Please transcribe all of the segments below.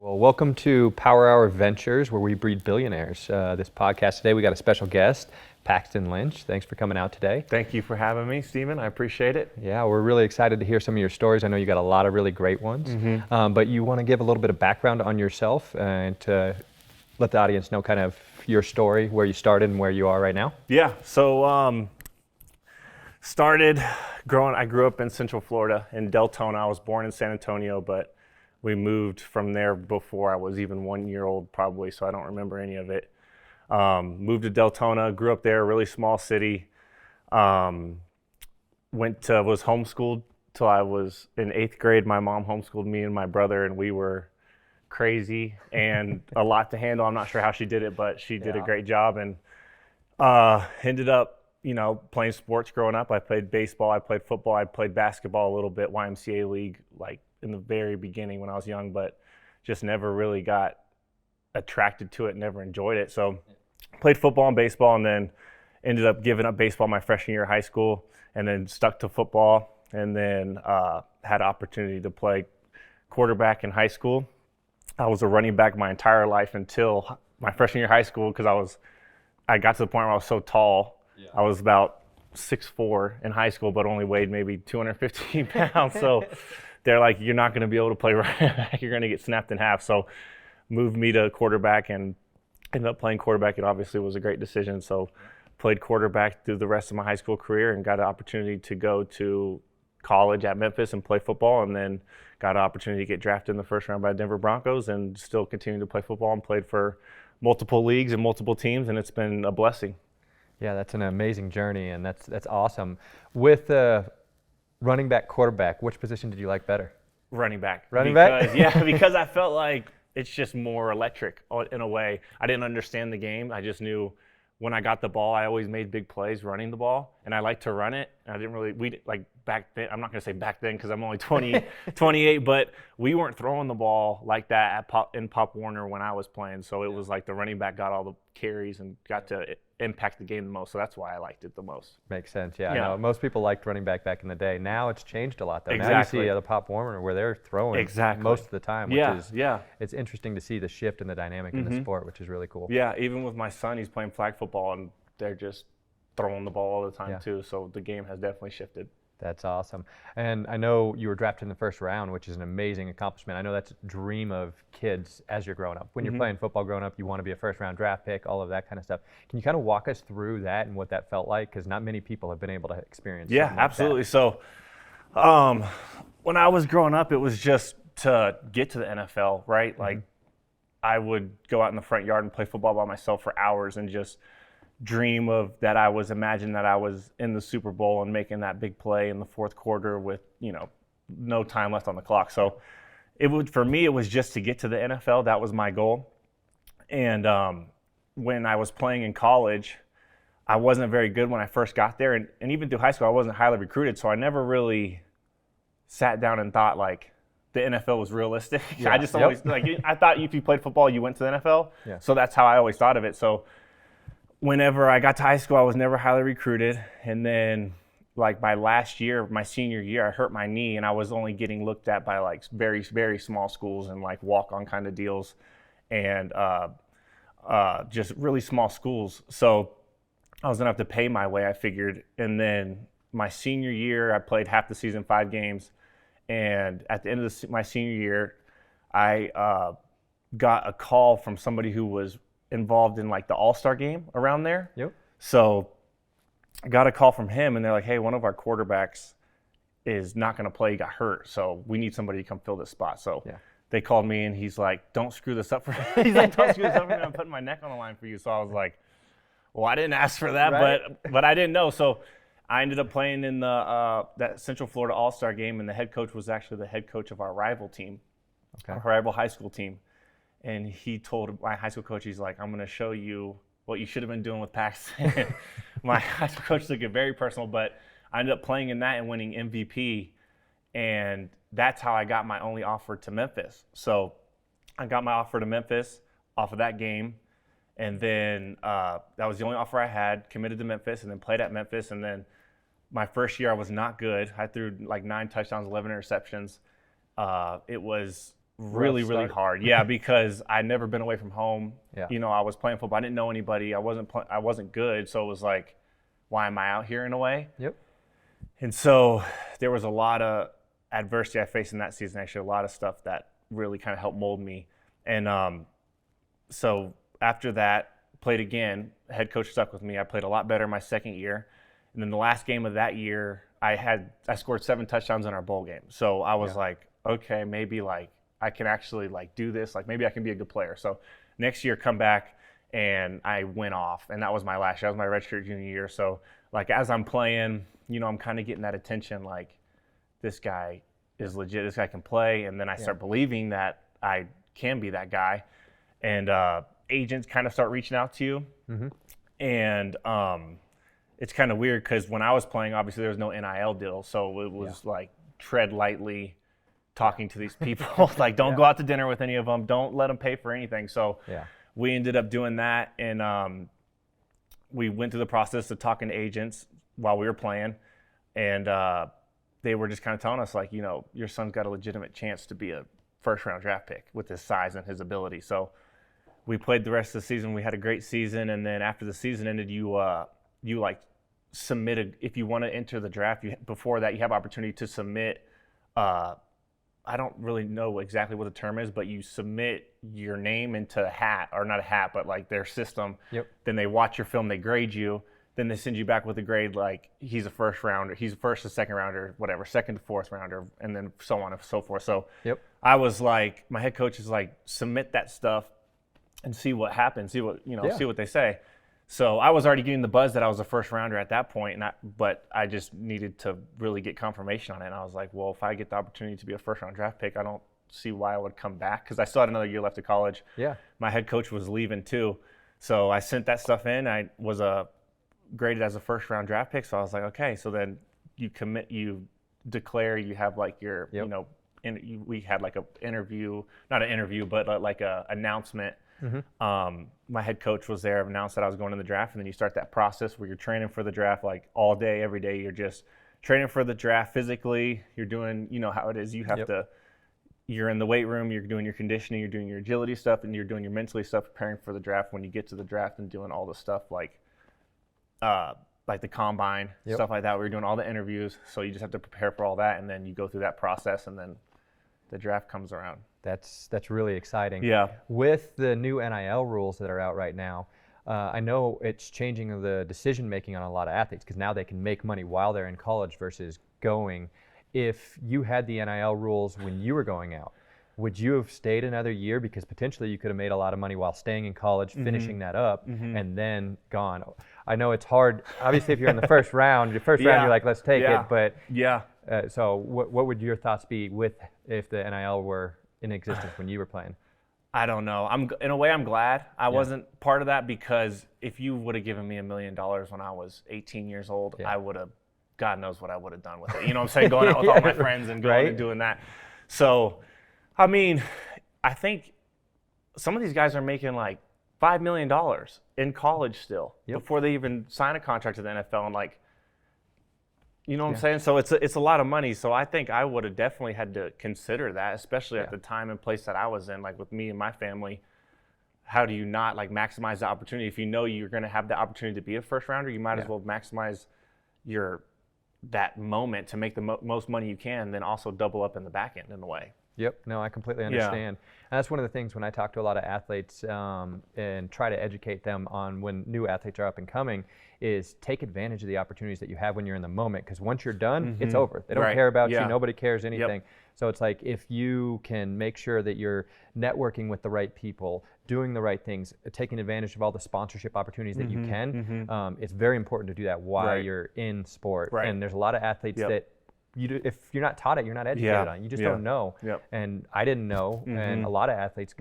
Well, welcome to Power Hour Ventures, where we breed billionaires. This podcast today, we got a special guest, Paxton Lynch. Thanks for coming out today. Thank you for having me, Stephen. I appreciate it. Yeah, we're really excited to hear some of your stories. I know you got a lot of really great ones, but you want to give a little bit of background on yourself and to let the audience know kind of your story, where you started and where you are right now. Yeah, so I grew up in Central Florida, in Deltona. I was born in San Antonio, but we moved from there before I was even 1 year old probably, so I don't remember any of it. Moved to Deltona, grew up there, really small city. Was homeschooled till I was in 8th grade. My mom homeschooled me and my brother, and we were crazy and a lot to handle. I'm not sure how she did it, but she did a great job, and ended up, playing sports growing up. I played baseball, I played football, I played basketball a little bit, YMCA league, like in the very beginning when I was young, but just never really got attracted to it, never enjoyed it. So played football and baseball, and then ended up giving up baseball my freshman year of high school, and then stuck to football, and then had an opportunity to play quarterback in high school. I was a running back my entire life until my freshman year of high school, because I got to the point where I was so tall. Yeah. I was about 6'4" in high school, but only weighed maybe 215 pounds. So they're like, you're not going to be able to play running back. You're going to get snapped in half. So moved me to quarterback and ended up playing quarterback. It obviously was a great decision. So played quarterback through the rest of my high school career and got an opportunity to go to college at Memphis and play football, and then got an opportunity to get drafted in the first round by Denver Broncos, and still continued to play football and played for multiple leagues and multiple teams, and it's been a blessing. Yeah, that's an amazing journey, and that's awesome. With running back, quarterback, which position did you like better? Running back. Back? Yeah, because I felt like it's just more electric in a way. I didn't understand the game. I just knew when I got the ball, I always made big plays running the ball, and I liked to run it. And I didn't really, back then, I'm not going to say back then because I'm only 28, but we weren't throwing the ball like that in Pop Warner when I was playing. So it was like the running back got all the carries and got to impact the game the most. So that's why I liked it the most. Makes sense, yeah. I know most people liked running back in the day. Now it's changed a lot, though. Exactly. Now you see the Pop Warner where they're throwing most of the time, it's interesting to see the shift in the dynamic in the sport, which is really cool. Yeah, even with my son, he's playing flag football, and they're just throwing the ball all the time too. So the game has definitely shifted. That's awesome. And I know you were drafted in the first round, which is an amazing accomplishment. I know that's a dream of kids as you're growing up. When you're playing football growing up, you want to be a first-round draft pick, all of that kind of stuff. Can you kind of walk us through that and what that felt like? Because not many people have been able to experience Yeah, absolutely. So when I was growing up, it was just to get to the NFL, right? Like I would go out in the front yard and play football by myself for hours and just dream of that. Imagine that I was in the Super Bowl and making that big play in the fourth quarter with, no time left on the clock. So for me, it was just to get to the NFL. That was my goal. And when I was playing in college, I wasn't very good when I first got there. And even through high school, I wasn't highly recruited. So I never really sat down and thought like the NFL was realistic. I just always I thought if you played football, you went to the NFL. Yeah. So that's how I always thought of it. So whenever I got to high school, I was never highly recruited. And then like my senior year, I hurt my knee, and I was only getting looked at by like very, very small schools and like walk-on kind of deals, and just really small schools. So I was gonna have to pay my way, I figured. And then my senior year, I played half the season, 5 games. And at the end of my senior year, I got a call from somebody who was involved in like the All-Star game around there. Yep. So I got a call from him, and they're like, hey, one of our quarterbacks is not going to play. He got hurt. So we need somebody to come fill this spot. So they called me, and he's like, don't screw this up for me. He's like, don't screw this up for me. I'm putting my neck on the line for you. So I was like, well, I didn't ask for that, but I didn't know. So I ended up playing in that Central Florida All-Star game, and the head coach was actually the head coach of our rival team, our rival high school team. And he told my high school coach, he's like, I'm going to show you what you should have been doing with Paxton. My high school coach took it very personal, but I ended up playing in that and winning MVP. And that's how I got my only offer to Memphis. So I got my offer to Memphis off of that game. And then that was the only offer I had, committed to Memphis, and then played at Memphis. And then my first year, I was not good. I threw like 9 touchdowns, 11 interceptions. It was really hard. Yeah, because I'd never been away from home. Yeah. You know, I was playing football. I didn't know anybody. I wasn't good. So it was like, why am I out here in a way? Yep. And so there was a lot of adversity I faced in that season. Actually, a lot of stuff that really kind of helped mold me. And so after that, played again. Head coach stuck with me. I played a lot better my second year. And then the last game of that year, I scored 7 touchdowns in our bowl game. So I was like, okay, maybe like I can actually like do this. Like maybe I can be a good player. So next year, come back and I went off. And that was my last year. That was my redshirt junior year. So like as I'm playing, you know, I'm kind of getting that attention. Like this guy is legit. This guy can play. And then I start believing that I can be that guy. And agents kind of start reaching out to you. And it's kind of weird because when I was playing, obviously there was no NIL deal. So it was like tread lightly talking to these people. Like don't go out to dinner with any of them. Don't let them pay for anything. So we ended up doing that. And we went through the process of talking to agents while we were playing. And they were just kind of telling us like, you know, your son's got a legitimate chance to be a first-round draft pick with his size and his ability. So we played the rest of the season. We had a great season. And then after the season ended, you like submitted, if you want to enter the draft, before that you have opportunity to submit, I don't really know exactly what the term is, but you submit your name into a hat, or not a hat, but like their system. Then they watch your film, they grade you. Then they send you back with a grade like he's a first rounder, he's a first to second rounder, whatever, second to fourth rounder, and then so on and so forth. So I was like, my head coach is like, submit that stuff and see what happens, see what, you know, see what they say. So I was already getting the buzz that I was a first rounder at that point, but I just needed to really get confirmation on it. And I was like, well, if I get the opportunity to be a first round draft pick, I don't see why I would come back, because I still had another year left of college. My head coach was leaving too. So I sent that stuff in. I was graded as a first round draft pick. So I was like, okay, so then you commit, you declare, you have like your, you know, we had like a interview, not an interview, but like a announcement. My head coach was there, announced that I was going to the draft, and then you start that process where you're training for the draft like all day, every day. You're just training for the draft physically. You're doing, you know how it is. You have to, you're in the weight room, you're doing your conditioning, you're doing your agility stuff, and you're doing your mentally stuff, preparing for the draft when you get to the draft, and doing all the stuff like the combine, stuff like that. We're doing all the interviews. So you just have to prepare for all that, and then you go through that process, and then the draft comes around. That's really exciting. With the new NIL rules that are out right now, I know it's changing the decision making on a lot of athletes, because now they can make money while they're in college versus going. If you had the NIL rules when you were going out, would you have stayed another year? Because potentially you could have made a lot of money while staying in college, finishing that up, and then gone. I know it's hard. Obviously, if you're in the first round, round, you're like, let's take it. But so what would your thoughts be if the NIL were in existence when you were playing? I don't know. In a way, I'm glad I wasn't part of that, because if you would have given me $1 million when I was 18 years old, I would have, God knows what I would have done with it. You know what I'm saying? Going out with all my friends and going and doing that. So, I mean, I think some of these guys are making like $5 million in college still before they even sign a contract to the NFL. And like, you know what I'm saying? So it's a lot of money. So I think I would have definitely had to consider that, especially at the time and place that I was in, like with me and my family. How do you not like maximize the opportunity? If you know you're going to have the opportunity to be a first rounder, you might as well maximize that moment to make the most money you can, then also double up in the back end in a way. No, I completely understand. And that's one of the things when I talk to a lot of athletes and try to educate them on when new athletes are up and coming, is take advantage of the opportunities that you have when you're in the moment, because once you're done, it's over. They don't care about you. Nobody cares anything. So it's like, if you can make sure that you're networking with the right people, doing the right things, taking advantage of all the sponsorship opportunities that you can, it's very important to do that while you're in sport. And there's a lot of athletes that if you're not taught it, you're not educated on it. You just don't know. And I didn't know, and a lot of athletes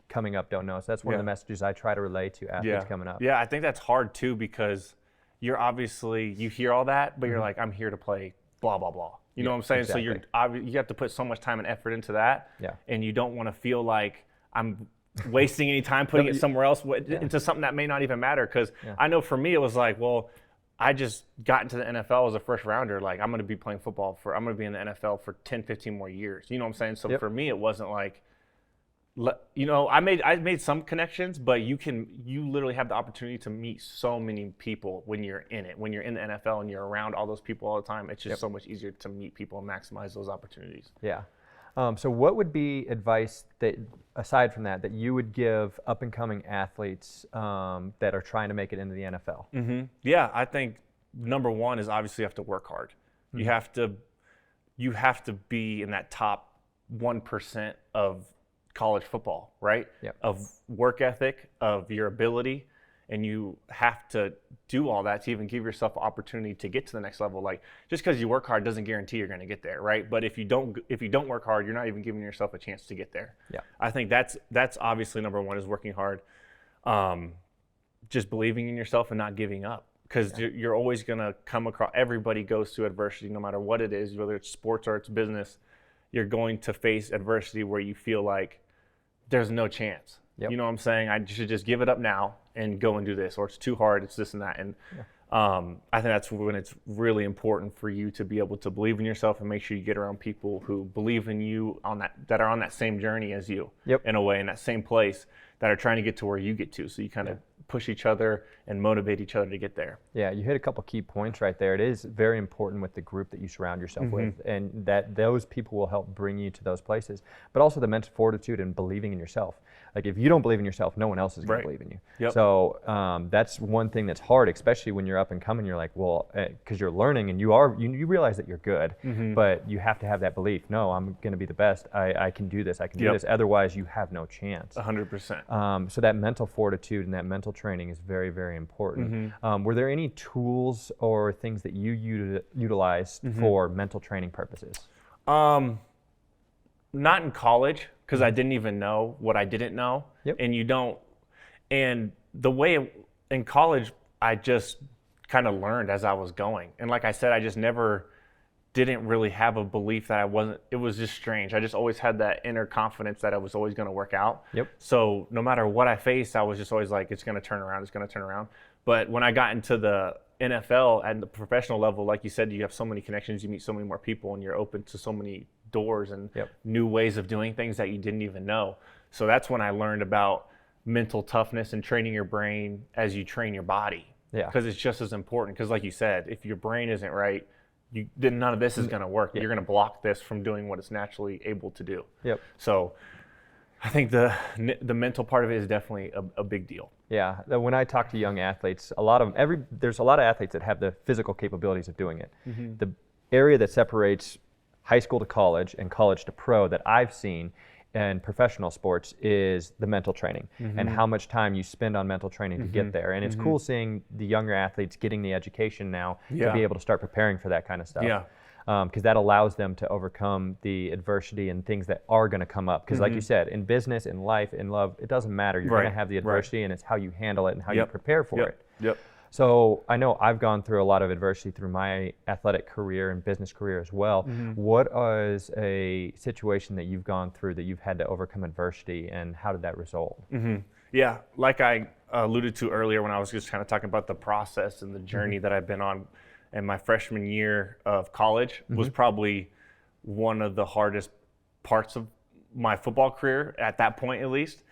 coming up don't know. So that's one of the messages I try to relay to athletes coming up. I think that's hard too, because you're obviously, you hear all that, but you're like, I'm here to play blah, blah, blah. You know what I'm saying? So you have to put so much time and effort into that, and you don't want to feel like I'm wasting any time putting it somewhere else into something that may not even matter. Because I know for me, it was like, well, I just got into the NFL as a first rounder. Like, I'm going to be playing football I'm going to be in the NFL for 10, 15 more years. You know what I'm saying? So for me, it wasn't like, I made some connections, but you literally have the opportunity to meet so many people when you're in it. When you're in the NFL and you're around all those people all the time, it's just so much easier to meet people and maximize those opportunities. Yeah. So what would be advice that, aside from that you would give up and coming athletes that are trying to make it into the NFL? Mm-hmm. Yeah, I think number one is obviously you have to work hard. Mm-hmm. You have to be in that top 1% of college football, right? Yep. Of work ethic, of your ability, and you have to do all that to even give yourself an opportunity to get to the next level. Like, just because you work hard doesn't guarantee you're going to get there, right? But if you don't work hard, you're not even giving yourself a chance to get there. Yeah. I think that's obviously number one, is working hard, just believing in yourself and not giving up. Because you're always going to come across, everybody goes through adversity, no matter what it is, whether it's sports or it's business. You're going to face adversity where you feel like there's no chance. Yep. You know what I'm saying? I should just give it up now and go and do this, or it's too hard, it's this and that. And I think that's when it's really important for you to be able to believe in yourself and make sure you get around people who believe in you that are on that same journey as you, in a way, in that same place, that are trying to get to where you get to. So you kind of push each other and motivate each other to get there. Yeah, you hit a couple key points right there. It is very important with the group that you surround yourself with, and that those people will help bring you to those places, but also the mental fortitude and believing in yourself. Like, if you don't believe in yourself, no one else is going to believe in you. Yep. So that's one thing that's hard, especially when you're up and coming. You're like, well, because you're learning and you realize that you're good, but you have to have that belief. No, I'm going to be the best. I can do this. I can do this. Otherwise, you have no chance. 100%. So that mental fortitude and that mental training is very, very important. Were there any tools or things that you utilized for mental training purposes? Not in college, because I didn't even know what I didn't know. And the way in college, I just kind of learned as I was going. And like I said, I just didn't really have a belief that it was just strange. I just always had that inner confidence that I was always going to work out. So no matter what I faced, I was just always like, it's going to turn around. But when I got into the NFL and the professional level, like you said, you have so many connections, you meet so many more people, and you're open to so many doors and new ways of doing things that you didn't even know. So that's when I learned about mental toughness and training your brain as you train your body. Because it's just as important. Because like you said, if your brain isn't right, then none of this is going to work. You're going to block this from doing what it's naturally able to do. So I think the mental part of it is definitely a big deal. Yeah, when I talk to young athletes, there's a lot of athletes that have the physical capabilities of doing it. The area that separates high school to college and college to pro that I've seen in professional sports is the mental training and how much time you spend on mental training to get there. And it's cool seeing the younger athletes getting the education now to be able to start preparing for that kind of stuff. Because that allows them to overcome the adversity and things that are going to come up. Because like you said, in business, in life, in love, it doesn't matter. You're going to have the adversity, and it's how you handle it and how you prepare for it. So I know I've gone through a lot of adversity through my athletic career and business career as well. What was a situation that you've gone through that you've had to overcome adversity, and how did that result? Yeah, like I alluded to earlier when I was just kind of talking about the process and the journey that I've been on. And my freshman year of college was probably one of the hardest parts of my football career, at that point at least.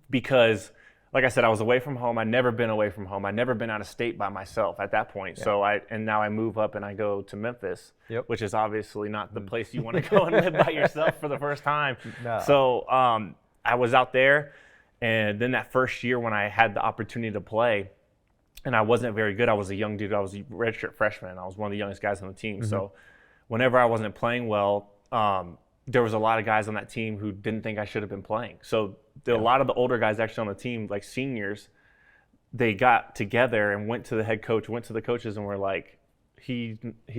Because, like I said, I was away from home. I'd never been away from home. I'd never been out of state by myself at that point. So now I move up and I go to Memphis, which is obviously not the place you want to go and live by yourself for the first time. So I was out there, and then that first year when I had the opportunity to play, and I wasn't very good. I was a young dude. I was a redshirt freshman. I was one of the youngest guys on the team. So whenever I wasn't playing well, there was a lot of guys on that team who didn't think I should have been playing. So a lot of the older guys actually on the team, like seniors, they got together and went to the head coach, went to the coaches, and were like, he's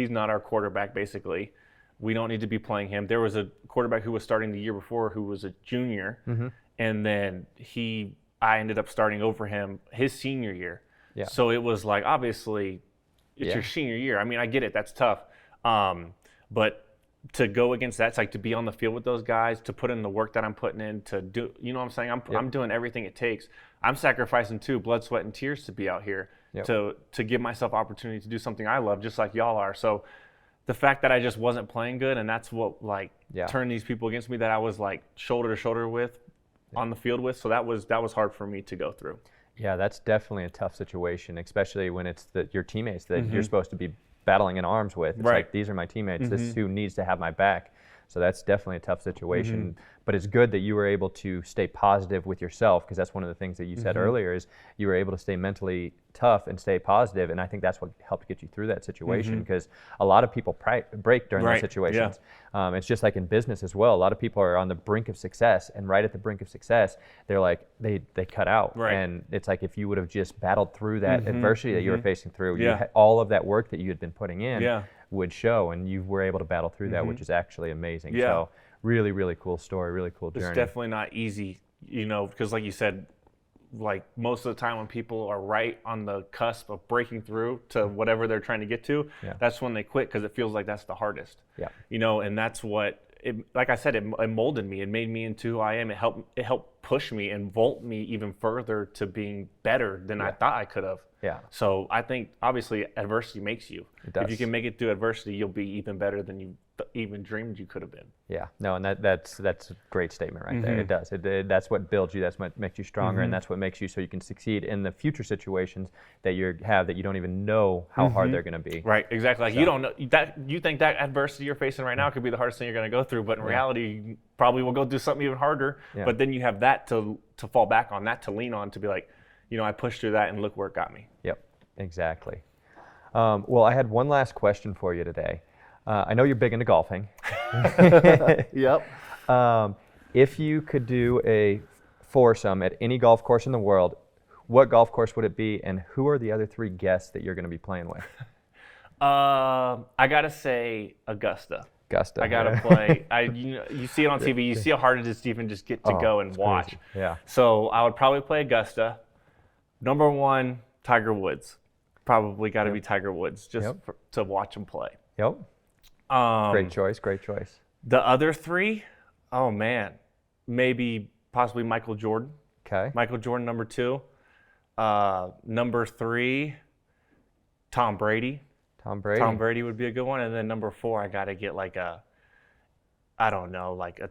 not our quarterback, basically. We don't need to be playing him. There was a quarterback who was starting the year before who was a junior, and then I ended up starting over him his senior year. So it was like, obviously, it's your senior year. I mean, I get it. That's tough. But to go against that, it's like to be on the field with those guys, to put in the work that I'm putting in, to do, you know what I'm saying? I'm doing everything it takes. I'm sacrificing too, blood, sweat, and tears to be out here, to give myself opportunity to do something I love, just like y'all are. So the fact that I just wasn't playing good, and that's what like Yeah. turned these people against me that I was like shoulder to shoulder with on the field with. So that was hard for me to go through. Yeah, that's definitely a tough situation, especially when it's your teammates that you're supposed to be battling in arms with. It's Right. like, these are my teammates. This is who needs to have my back. So that's definitely a tough situation. But it's good that you were able to stay positive with yourself, because that's one of the things that you said earlier is you were able to stay mentally tough and stay positive. And I think that's what helped get you through that situation, because a lot of people break during those situations. It's just like in business as well. A lot of people are on the brink of success, and right at the brink of success, they're like, they cut out. Right. And it's like, if you would have just battled through that adversity that you were facing through, Yeah. all of that work that you had been putting in Yeah. would show, and you were able to battle through that, which is actually amazing. Yeah. So really, really cool story, really cool journey. It's definitely not easy, because like you said, like most of the time when people are right on the cusp of breaking through to whatever they're trying to get to, that's when they quit, because it feels like that's the hardest. Yeah. And that's what like I said, it molded me. It made me into who I am. It helped push me and vault me even further to being better than I thought I could have. Yeah. So I think obviously adversity makes you. It does. If you can make it through adversity, you'll be even better than you even dreamed you could have been. Yeah. No, and that's a great statement right there. It does. That's what builds you. That's what makes you stronger, and that's what makes you so you can succeed in the future situations that you don't even know how hard they're going to be. Right. Exactly. Like you don't know that you think that adversity you're facing right now could be the hardest thing you're going to go through, but in reality, you probably will go do something even harder. Yeah. But then you have that to fall back on, that to lean on, to be like, I pushed through that and look where it got me. Yep. Exactly. Well, I had one last question for you today. I know you're big into golfing. Yep. If you could do a foursome at any golf course in the world, what golf course would it be, and who are the other three guests that you're going to be playing with? I gotta say Augusta. Augusta. I gotta play. You see it on TV. You see how hard it is to even just get to go and watch. Crazy. Yeah. So I would probably play Augusta. Number one, Tiger Woods. Probably got to be Tiger Woods just to watch him play. Yep. Great choice. Great choice. The other three, oh man, maybe possibly Michael Jordan. Okay. Michael Jordan, number two. Number three, Tom Brady. Tom Brady. Tom Brady would be a good one. And then number four, I got to get like a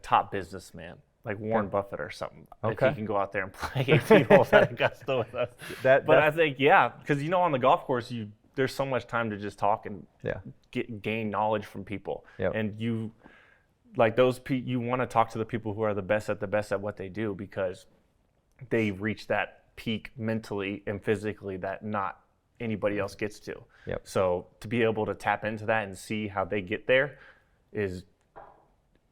top businessman, like Warren Buffett or something. Okay. If he can go out there and play 18 holes at Augusta with us. But I think, because on the golf course, there's so much time to just talk and gain knowledge from people. Yep. And you want to talk to the people who are the best at what they do, because they reach that peak mentally and physically that not anybody else gets to. Yep. So to be able to tap into that and see how they get there is,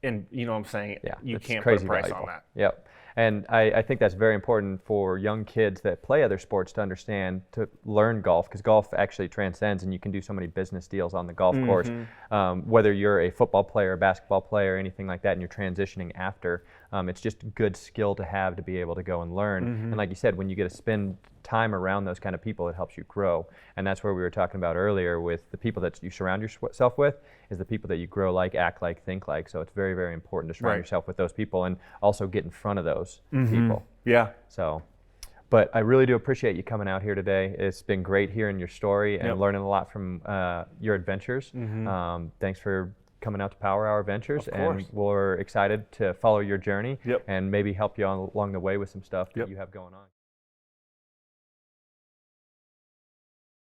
and you know what I'm saying? Yeah, you it's can't put a crazy price valuable. on that. Yep. And I think that's very important for young kids that play other sports to understand, to learn golf, because golf actually transcends, and you can do so many business deals on the golf course. Whether you're a football player, a basketball player, anything like that, and you're transitioning after, it's just a good skill to have to be able to go and learn. And like you said, when you get to spend time around those kind of people, it helps you grow. And that's where we were talking about earlier with the people that you surround yourself with is the people that you grow like, act like, think like. So it's very, very important to surround yourself with those people and also get in front of those people. Yeah. So, but I really do appreciate you coming out here today. It's been great hearing your story and learning a lot from your adventures. Thanks for coming out to Power Hour Ventures, and we're excited to follow your journey and maybe help you along the way with some stuff that you have going on.